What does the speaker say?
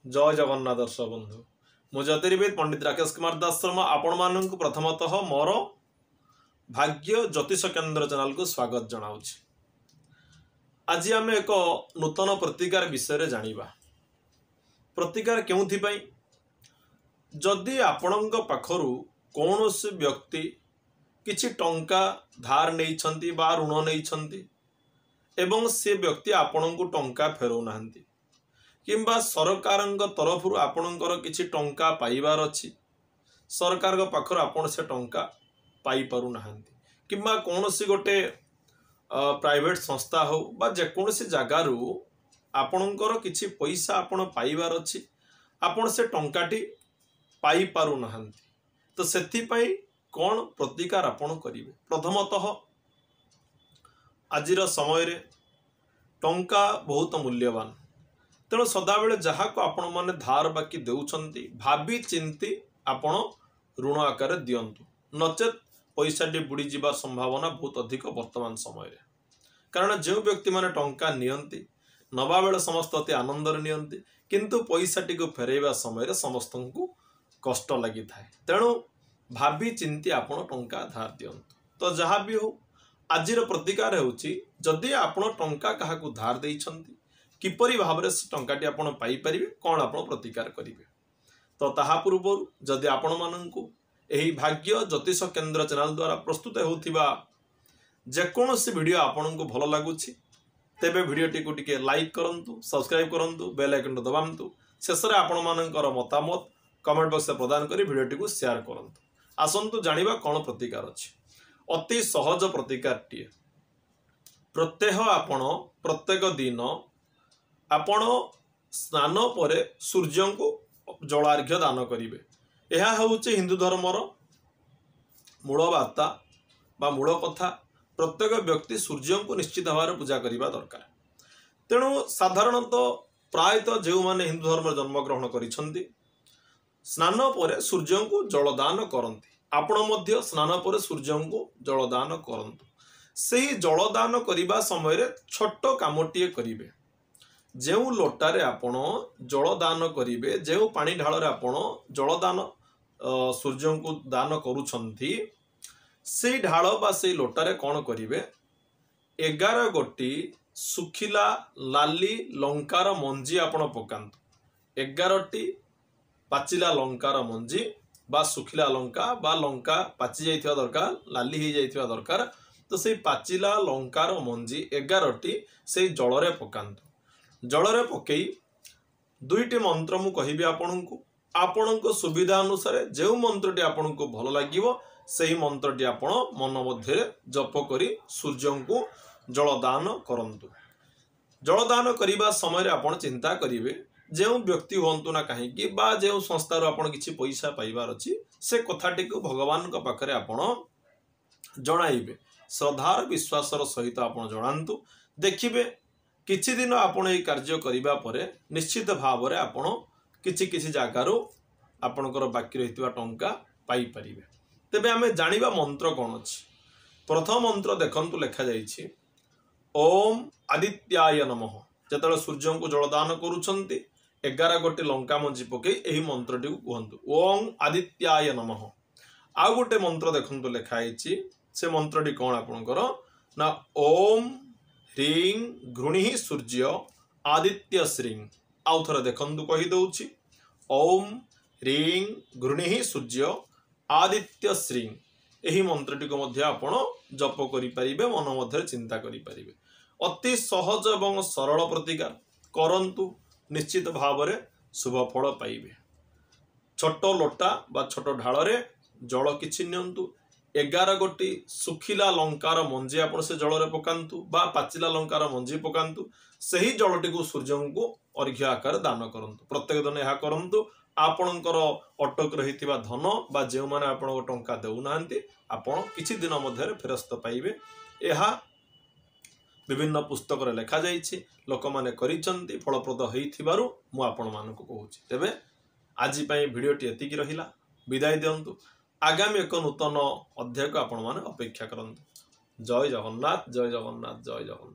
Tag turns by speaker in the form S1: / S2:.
S1: जय जगन्नाथ दर्शक बंधु मु ज्योतिर्विद पंडित राकेश कुमार दास शर्मा आपण मानक प्रथमतः मोर भाग्य ज्योतिष केन्द्र चैनल को स्वागत जनाऊँ। आज आम एक नूतन प्रतिकार विषय जानिबा। प्रतिकार केउथि जदि आपण पाखरु कौनसी व्यक्ति किछि टंका धार नहीं बा ऋण नहीं एवं से व्यक्ति आपण को टंका फेरौ नाहंती किंबा सरकार तरफ आपणकर किछि टंका पाइबार अछि सरकार पाखर आपण से टंका पाई पारु नाहंती किंबा कौनसी गोटे प्राइवेट संस्था हो बा जेकोसी जगार आपणकर किछि पैसा आपण पाइबार अछि आपण से टंकाटी पाई पारु नाहंती तो सेथिपई कौन प्रतिकार आपण करिवे। प्रथमतः आजिर समय रे टंका बहुत मूल्यवान तेणु सदाबेले जहाँ को आपण माने धार बाकी देउछंती भाभी चिंती आपण ऋण आकार दियंतु नचेत पैसाटी बुड़ी जीवार संभावना बहुत अधिक वर्तमान समय रे। कारण जो व्यक्ति माने टंका नियंती नवा बेले समस्त अति आनंदर नियंती किंतु पैसाटी को फेरैबा समय रे समस्त को कष्ट लगी थाए तेणु भाभी चिंती आपण टंका धार दियंतु। तो जहाँ भी हो आजिर प्रतिकार हेउची जदि आपण टंका काहाकू धार देइछंती किपरि भावरे से टंकाटी आपण पाई परिबे कोन आपण प्रतिकार करिवे। तो ताहा पूर्व जदि आपण माननकू एही भाग्य ज्योतिष केन्द्र चैनल द्वारा प्रस्तुत होउथिबा जेकोसी वीडियो आपनकू भल लागुछि तेबे वीडियोटी को टिके लाइक करंतु सब्सक्राइब करंतु बेल आइकन दबांतु शेषरे आपण मानकर मतामत कमेंट बॉक्स में प्रदान करी वीडियोटी को शेयर करंतु। आसंतु जानिबा कोन प्रतिकार अछि। अति सहज प्रतिकारटी प्रत्यह आपण प्रत्येक दिन आपण स्नान परे सूर्य को जलार्घ्य दान करिवे। यह होउचे हिंदू धर्मर मूल वार्ता बा मूल कथा। प्रत्येक व्यक्ति सूर्य को निश्चित भाव पूजा करने दरकार। तेणु साधारणतः प्रायतः जो माने हिंदू धर्म जन्म ग्रहण करिसंती स्नान परे सूर्य को जलदान करंती आपण मध्य स्नान परे सूर्य को जलदान करंतु। सेही जलदान करिबा समय रे छोट कामटिए करिवे। जेउ लोटारे आपण जलदान करिवे जेउ पानी ढाଳରେ आपण जलदान सूर्य को दान करूछंती से ढाଳ बा से लोटारे कौन करिवे 11 गोटी सुखिला लाली लंकार मंजी आपण पकांतु। 11टी पाचिला लंकार मंजी बा सुखिला लंका बा लंका पाची जाइथिबा दरकार लाली ही जाइथिबा दरकार। तो से पाचिला लंकार मंजी 11टी से जलरे पकांतु। जलरे पकई दुईटी मंत्र मु कहिबी आपनकू आपनक सुविधा अनुसार जो मंत्रटी आपनकू भल लागिवो सही मंत्रटी आपण मन मध्य जप करी सूर्य को जलदान करंतु। जलदान करिबा समय आपण चिंता करिवे जो व्यक्ति होंतु ना कहीं बा जो संस्थार आपण किछि पैसा पाइबार अछि से कथाटी को भगवान का पाखरे आपण जणाइबे श्रद्धार विश्वासर सहित आपण जणांतु। देखिबे किछि दिन आपण ए कार्य करिबा परे निश्चित भाव रे आपण किछि किछि जागारो आपणकर बाकी रहितबा टंका पाई परिबे। तेबे आमे जानिबा मंत्र कोन अछि। प्रथम मंत्र देखंतु लेखा जाइछि ओम आदित्याय नमः। जेतले सूर्य को जलदान करूछंती 11 गोटे लंका मंजी पकई एही मंत्रटी को कहंतु ओम आदित्याय नमः। आ गोटे मंत्र देखंतु लेखा आइछि से मंत्रटी कोन आपणकर ना ओम ह्रीं घृणिः सूर्य आदित्य श्रीं। आउ थरे देखंतु कहि दउछि ओम ह्रीं घृणिः सूर्य आदित्य श्रीं। एही मंत्रटी को मध्य आपण जप करि परिबे मन मध्य चिंता करि परिबे। अति सहज एवं सरल प्रतिकार करंतु निश्चित भाव रे शुभ फल पाइबे। छोट लोटा बा छोट ढाଳରେ जल किछि नियंतु 11 गोटी सुखिला लंकार मंजी आपण से जल रे पकांतु बा पाचिला लंकार मंजी पकांतु सही जलटी को सूर्य को अर्घ्य आकार दान करंतु। प्रत्येक दिन यह करंतु आपणकर अटक रहिथिबा धन बा जेउ माने आपण टंका देउ नाहंती आपण किछि दिन मध्य फेरस्त पाइबे। यह विभिन्न पुस्तक रे लेखा जाइछि लोक माने करिसंती फलप्रद हेइथिबारु मु आपण मानकु कहूछि। तेबे आजि पई भिडियोटी एतिकी रहिला विदाय दियंतु। आगामी एक नूतन अध्याय को आपण माने अपेक्षा करंतु। जय जगन्नाथ जय जगन्नाथ जय जगन्नाथ।